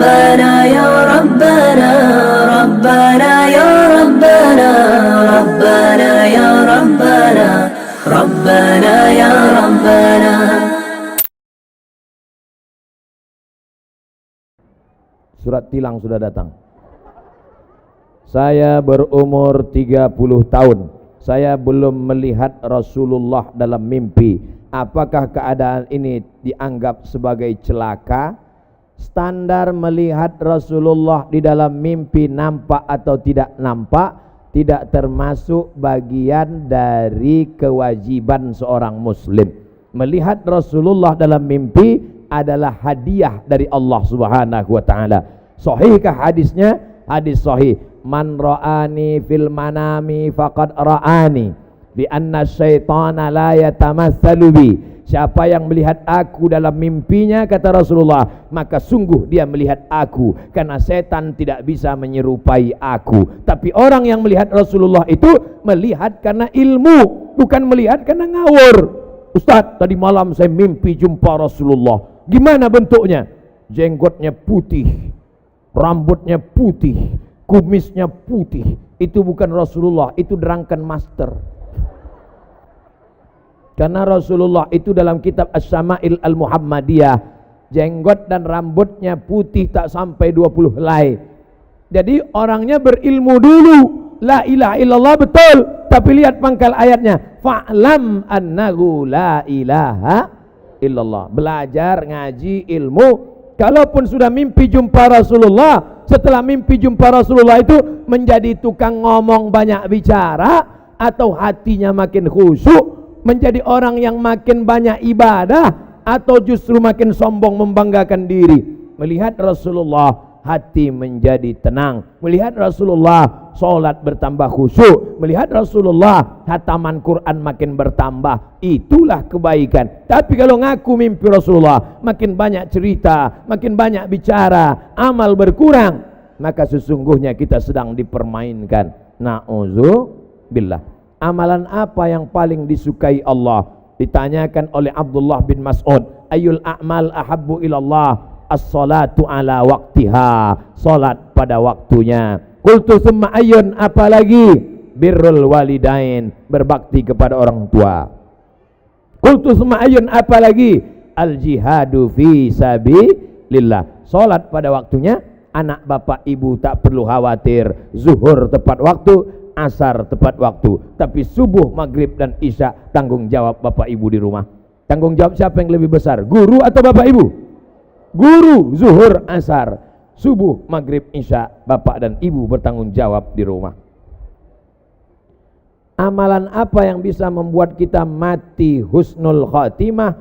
ربنا يا ربنا ربنا يا ربنا ربنا يا ربنا ربنا يا ربنا. Surat tilang sudah datang. Saya berumur 30 tahun. Saya belum melihat Rasulullah dalam mimpi. Apakah keadaan ini dianggap sebagai celaka? Standar melihat Rasulullah di dalam mimpi nampak atau tidak nampak tidak termasuk bagian dari kewajiban seorang muslim. Melihat Rasulullah dalam mimpi adalah hadiah dari Allah Subhanahu wa taala. Sahihkah hadisnya? Hadis sahih. Man ra'ani fil manami faqad ra'ani bi anna syaitana la yatamatsalu bi. Siapa yang melihat aku dalam mimpinya, kata Rasulullah, maka sungguh dia melihat aku, karena setan tidak bisa menyerupai aku. Tapi orang yang melihat Rasulullah itu melihat karena ilmu, bukan melihat karena ngawur. Ustaz, tadi malam saya mimpi jumpa Rasulullah. Gimana bentuknya? Jenggotnya putih, rambutnya putih, kumisnya putih. Itu bukan Rasulullah, itu drunken master. Karena Rasulullah itu dalam kitab As-Syama'il Al-Muhammadiyah, jenggot dan rambutnya putih tak sampai 20 helai. Jadi orangnya berilmu dulu, la ilaha illallah betul, tapi lihat pangkal ayatnya, fa'lam annahu la ilaha illallah. Belajar, ngaji, ilmu. Kalaupun sudah mimpi jumpa Rasulullah, setelah mimpi jumpa Rasulullah itu menjadi tukang ngomong banyak bicara, atau hatinya makin khusyuk, menjadi orang yang makin banyak ibadah, atau justru makin sombong membanggakan diri. Melihat Rasulullah hati menjadi tenang, melihat Rasulullah sholat bertambah khusyuk, melihat Rasulullah hataman Quran makin bertambah, itulah kebaikan. Tapi kalau ngaku mimpi Rasulullah, makin banyak cerita, makin banyak bicara, amal berkurang, maka sesungguhnya kita sedang dipermainkan. Na'udzubillah. Amalan apa yang paling disukai Allah? Ditanyakan oleh Abdullah bin Mas'ud, ayul a'mal ahabbu ilallah? As-salatu ala waqtiha, salat pada waktunya. Qultu summa ayyun, apalagi? Birrul walidain, berbakti kepada orang tua. Qultu summa ayyun, apalagi? Al jihadu fi sabilillah, salat pada waktunya. Anak bapak ibu tak perlu khawatir, zuhur tepat waktu, asar tepat waktu. Tapi subuh, maghrib dan isya tanggung jawab bapak ibu di rumah. Tanggung jawab siapa yang lebih besar, guru atau bapak ibu? Guru. Zuhur, asar, subuh, maghrib, isya, bapak dan ibu bertanggung jawab di rumah. Amalan apa yang bisa membuat kita mati husnul khatimah?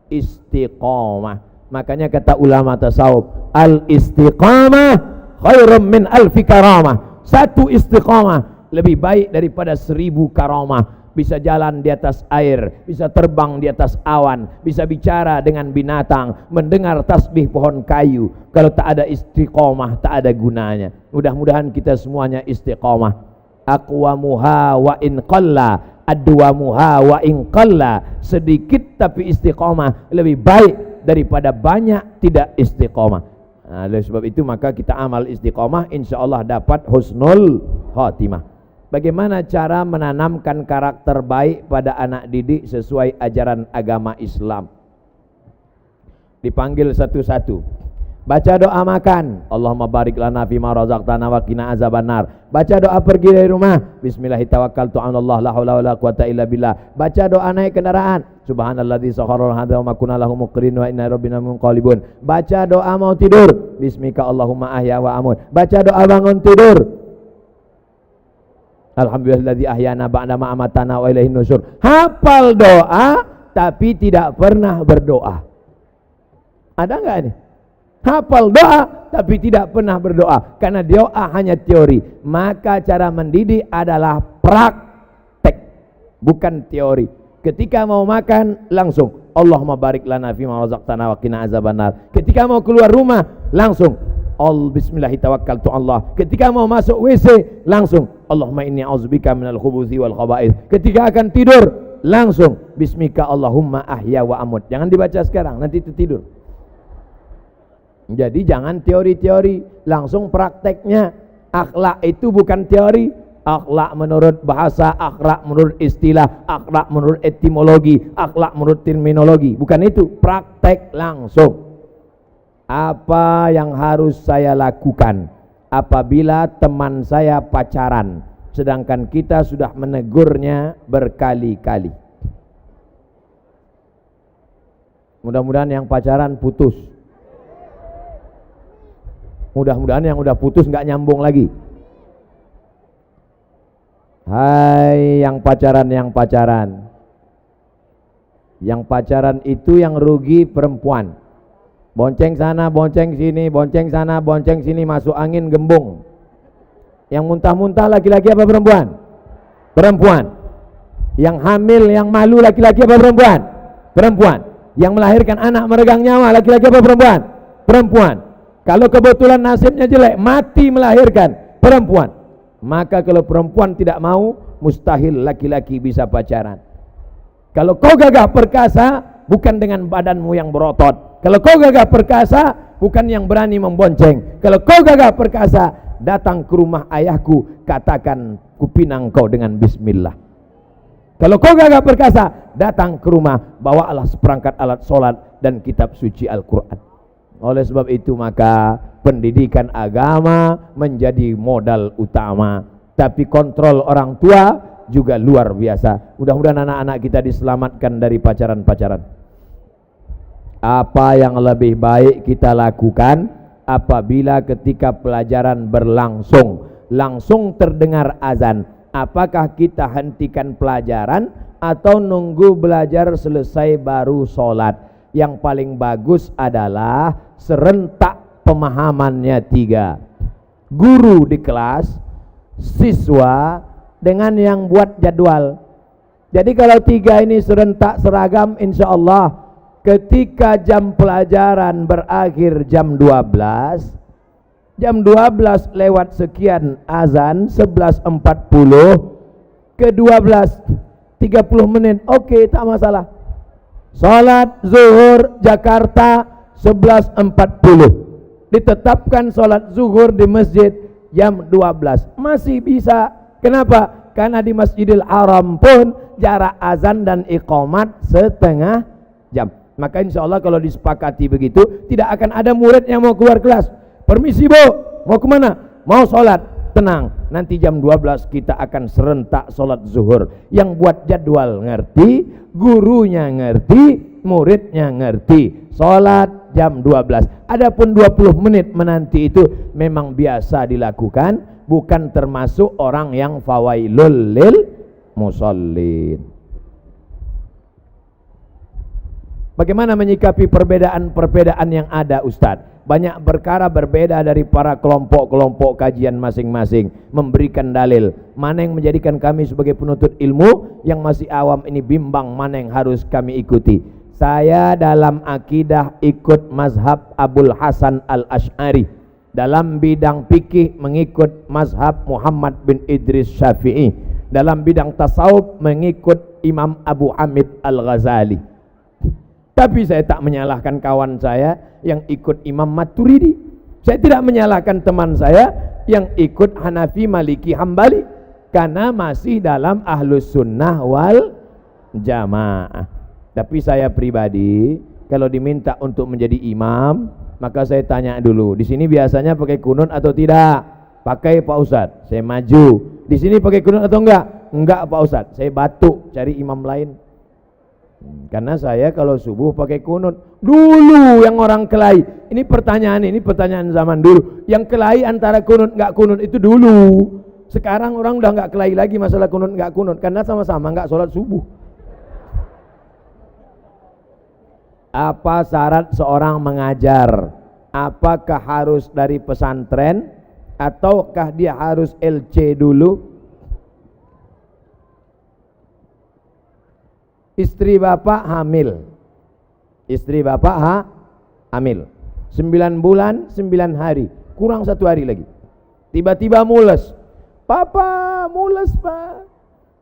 Istiqamah. Makanya kata ulama tasawuf, al istiqamah khairum min alfi karamah. Satu istiqamah lebih baik daripada 1000 karamah. Bisa jalan di atas air, bisa terbang di atas awan, bisa bicara dengan binatang, mendengar tasbih pohon kayu. Kalau tak ada istiqamah, tak ada gunanya. Mudah-mudahan kita semuanya istiqamah. Aqwamuha wa in qalla, adwamuha wa in qalla. Sedikit tapi istiqamah lebih baik daripada banyak tidak istiqamah. Nah, oleh sebab itu maka kita amal istiqamah, insyaallah dapat husnul khatimah. Bagaimana cara menanamkan karakter baik pada anak didik sesuai ajaran agama Islam? Dipanggil satu-satu. Baca doa makan, Allahumma barik lana fima razaqtana wa qina azabannar. Baca doa pergi dari rumah, bismillahirrahmanirrahim, Allah la haula wala quwata illa billah. Baca doa naik kendaraan, subhanalladzi sakhkhara lana ma kunna lahu muqrin wa inna rabbina munqalibun. Baca doa mau tidur, bismika Allahumma ahya wa amut. Baca doa bangun tidur, alhamdulillahilladzi ahyana ba'da ma amatana wa ilaihin nusyur. Hafal doa tapi tidak pernah berdoa. Ada enggak ini? Hafal doa tapi tidak pernah berdoa, karena doa hanya teori. Maka cara mendidik adalah praktek, bukan teori. Ketika mau makan langsung Allahumma barik lana fima razaqtana wa qina azabannar. Ketika mau keluar rumah langsung bismillahirrahmanirrahim Allah. Ketika mau masuk WC langsung Allahumma inni a'udzubika minal khubuthi wal khaba'ith. Ketika akan tidur langsung bismika Allahumma ahya wa amut. Jangan dibaca sekarang, nanti itu tidur. Jadi jangan teori-teori, langsung prakteknya. Akhlak itu bukan teori. Akhlak menurut bahasa, akhlak menurut istilah, akhlak menurut etimologi, akhlak menurut terminologi. Bukan itu, praktek langsung. Apa yang harus saya lakukan apabila teman saya pacaran, sedangkan kita sudah menegurnya berkali-kali? Mudah-mudahan yang pacaran putus. Mudah-mudahan yang udah putus nggak nyambung lagi. Hai yang pacaran, yang pacaran itu yang rugi perempuan. Bonceng sana, bonceng sini, bonceng sana, bonceng sini, masuk angin gembung. Yang muntah-muntah laki-laki apa perempuan? Perempuan. Yang hamil, yang malu laki-laki apa perempuan? Perempuan. Yang melahirkan anak meregang nyawa laki-laki apa perempuan? Perempuan. Kalau kebetulan nasibnya jelek, mati melahirkan, perempuan. Maka kalau perempuan tidak mau, mustahil laki-laki bisa pacaran. Kalau kau gagah perkasa, bukan dengan badanmu yang berotot. Kalau kau gagah perkasa, bukan yang berani membonceng. Kalau kau gagah perkasa, datang ke rumah ayahku, katakan kupinang kau dengan bismillah. Kalau kau gagah perkasa, datang ke rumah, bawalah seperangkat alat sholat dan kitab suci Al-Quran. Oleh sebab itu maka pendidikan agama menjadi modal utama. Tapi kontrol orang tua juga luar biasa. Mudah-mudahan anak-anak kita diselamatkan dari pacaran-pacaran. Apa yang lebih baik kita lakukan apabila ketika pelajaran berlangsung, langsung terdengar azan? Apakah kita hentikan pelajaran atau nunggu belajar selesai baru sholat? Yang paling bagus adalah serentak pemahamannya 3. Guru di kelas, siswa, dengan yang buat jadwal. Jadi kalau 3 ini serentak seragam, insya Allah ketika jam pelajaran berakhir jam 12, jam 12 lewat sekian azan 11.40 ke 12.30 menit, oke, tak masalah. Salat zuhur Jakarta 11.40, ditetapkan salat zuhur di masjid jam 12, masih bisa. Kenapa? Karena di Masjidil Haram pun jarak azan dan iqamat setengah jam. Maka insya Allah kalau disepakati begitu, tidak akan ada murid yang mau keluar kelas. Permisi bu, mau kemana? Mau sholat. Tenang, nanti jam 12 kita akan serentak sholat zuhur. Yang buat jadwal ngerti, gurunya ngerti, muridnya ngerti. Sholat jam 12. Adapun 20 menit menanti itu memang biasa dilakukan, bukan termasuk orang yang fawailul lil musallin. Bagaimana menyikapi perbedaan-perbedaan yang ada, Ustadz? Banyak perkara berbeda dari para kelompok-kelompok kajian masing-masing, memberikan dalil. Mana yang menjadikan kami sebagai penuntut ilmu yang masih awam ini bimbang mana yang harus kami ikuti. Saya dalam akidah ikut mazhab Abul Hasan Al-Ash'ari. Dalam bidang fikih mengikut mazhab Muhammad bin Idris Syafi'i. Dalam bidang tasawuf mengikut Imam Abu Hamid Al-Ghazali. Tapi saya tak menyalahkan kawan saya yang ikut Imam Maturidi. Saya tidak menyalahkan teman saya yang ikut Hanafi, Maliki, Hambali, karena masih dalam Ahlus Sunnah wal Jamaah. Tapi saya pribadi kalau diminta untuk menjadi imam, maka saya tanya dulu, di sini biasanya pakai kunut atau tidak? Pakai Pak Ustadz, saya maju. Di sini pakai kunut atau enggak? Enggak Pak Ustadz, saya batuk cari imam lain. Karena saya kalau subuh pakai kunut. Dulu yang orang kelahi, ini pertanyaan zaman dulu. Yang kelahi antara kunut enggak kunut itu dulu. Sekarang orang udah enggak kelahi lagi masalah kunut enggak kunut, karena sama-sama enggak sholat subuh. Apa syarat seorang mengajar? Apakah harus dari pesantren ataukah dia harus LC dulu? Istri bapak hamil. Istri bapak hamil. 9 bulan 9 hari, kurang 1 hari lagi. Tiba-tiba mules. Papa mules pak.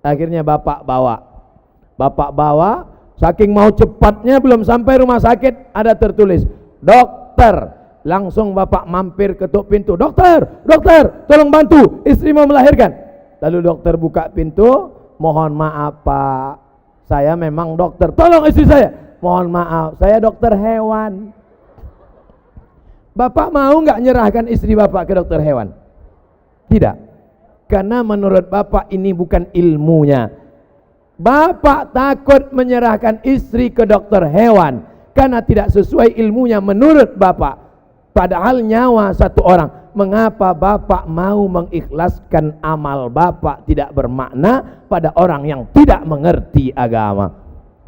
Akhirnya bapak bawa. Saking mau cepatnya belum sampai rumah sakit ada tertulis, dokter Langsung bapak mampir ketuk pintu. Dokter, dokter, tolong bantu, istri mau melahirkan. Lalu dokter buka pintu. Mohon maaf Pak, saya memang dokter. Tolong istri saya. Mohon maaf, saya dokter hewan. Bapak mau nggak nyerahkan istri bapak ke dokter hewan? Tidak. Karena menurut bapak ini bukan ilmunya. Bapak takut menyerahkan istri ke dokter hewan karena tidak sesuai ilmunya menurut bapak. Padahal nyawa satu orang. Mengapa bapak mau mengikhlaskan amal bapak tidak bermakna pada orang yang tidak mengerti agama?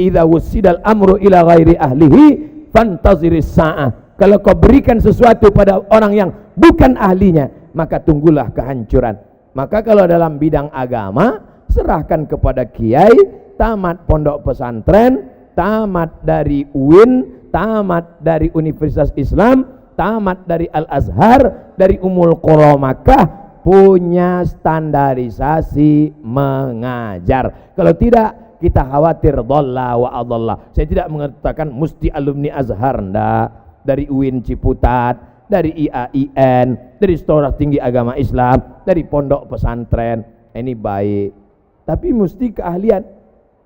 Idza wusidal amru ila ghairi ahlihi fantaziris sa'ah. Kalau kau berikan sesuatu pada orang yang bukan ahlinya, maka tunggulah kehancuran. Maka kalau dalam bidang agama, serahkan kepada kiai, tamat pondok pesantren, tamat dari UIN, tamat dari Universitas Islam, tamat dari Al-Azhar, dari Ummul Qura Makkah, punya standarisasi mengajar. Kalau tidak, kita khawatir dhalla wa adalla. Saya tidak mengatakan mesti alumni Azhar, enggak. Dari UIN Ciputat, dari IAIN, dari Sekolah Tinggi Agama Islam, dari pondok pesantren. Ini baik. Tapi mesti keahlian.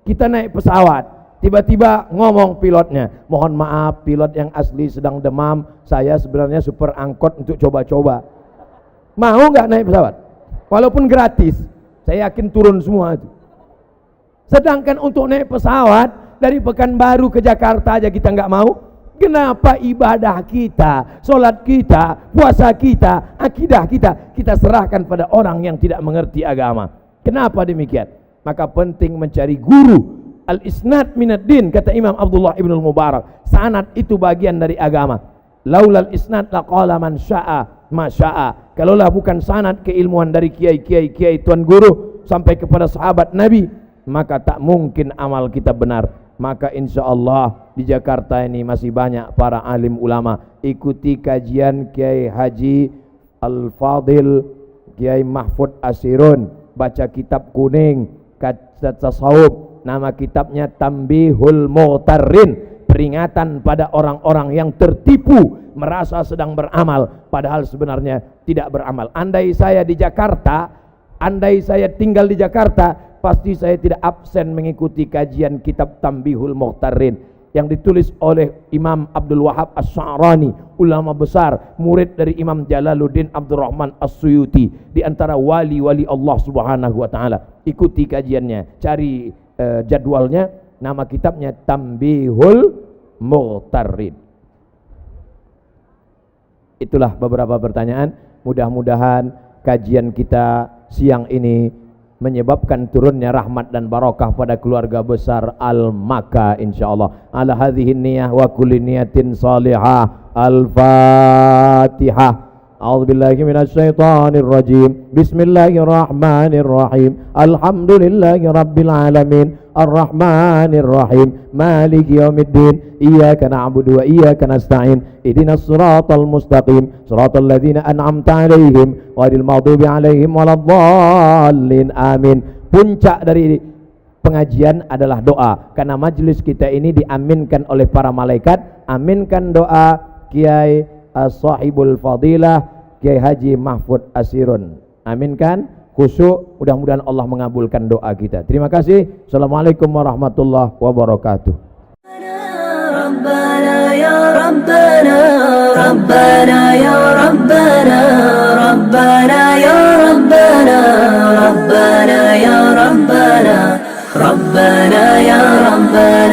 Kita naik pesawat, tiba-tiba ngomong pilotnya, mohon maaf pilot yang asli sedang demam, saya sebenarnya super angkot untuk coba-coba. Mau nggak naik pesawat? Walaupun gratis, saya yakin turun semua itu. Sedangkan untuk naik pesawat dari Pekanbaru ke Jakarta aja kita nggak mau. Kenapa ibadah kita, sholat kita, puasa kita, akidah kita serahkan pada orang yang tidak mengerti agama? Kenapa demikian? Maka penting mencari guru. Al-isnad minad din, kata Imam Abdullah ibn al-Mubarak. Sanad itu bagian dari agama. Laulal isnad laqala man sya'a ma sya'a. Kalaulah bukan sanad, keilmuan dari kiai tuan guru sampai kepada sahabat Nabi, maka tak mungkin amal kita benar. Maka insya Allah di Jakarta ini masih banyak para alim ulama. Ikuti kajian Kiai Haji Al-Fadil, Kiai Mahfud Asirun, baca kitab kuning, kata tasawuf. Nama kitabnya Tambihul Mughtarrin, peringatan pada orang-orang yang tertipu merasa sedang beramal padahal sebenarnya tidak beramal. Andai saya di Jakarta, andai saya tinggal di Jakarta, pasti saya tidak absen mengikuti kajian kitab Tambihul Mughtarrin yang ditulis oleh Imam Abdul Wahab As-Sa'rani, ulama besar, murid dari Imam Jalaluddin Abdurrahman As-Suyuti, di antara wali-wali Allah Subhanahu wa taala. Ikuti kajiannya, cari jadwalnya. Nama kitabnya Tambihul Mughtarrin. Itulah beberapa pertanyaan. Mudah-mudahan kajian kita siang ini menyebabkan turunnya rahmat dan barakah pada keluarga besar Al-Makkah insyaallah. Ala hadhihi niyyah wa kulli niyatin salihah. Al-Fatihah. A'udzu billahi minasyaitonir rajim. Bismillahirrahmanirrahim. Alhamdulillahi rabbil alamin. Arrahmanir rahim. Maliki yaumiddin. Iyyaka na'budu wa iyyaka nasta'in. Ihdinas siratal mustaqim. Siratal ladzina an'amta 'alaihim ghairil maghdubi 'alaihim waladdallin. Amin. Puncak dari pengajian adalah doa, karena majelis kita ini diaminkan oleh para malaikat. Aminkan doa Kiai Sahibul Fadilah Kiai Haji Mahfud Asirun. Aminkan, khusyuk, mudah-mudahan Allah mengabulkan doa kita. Terima kasih. Assalamualaikum warahmatullahi wabarakatuh. ربنا يا ربنا ربنا يا ربنا ربنا يا ربنا ربنا يا ربنا ربنا يا ربنا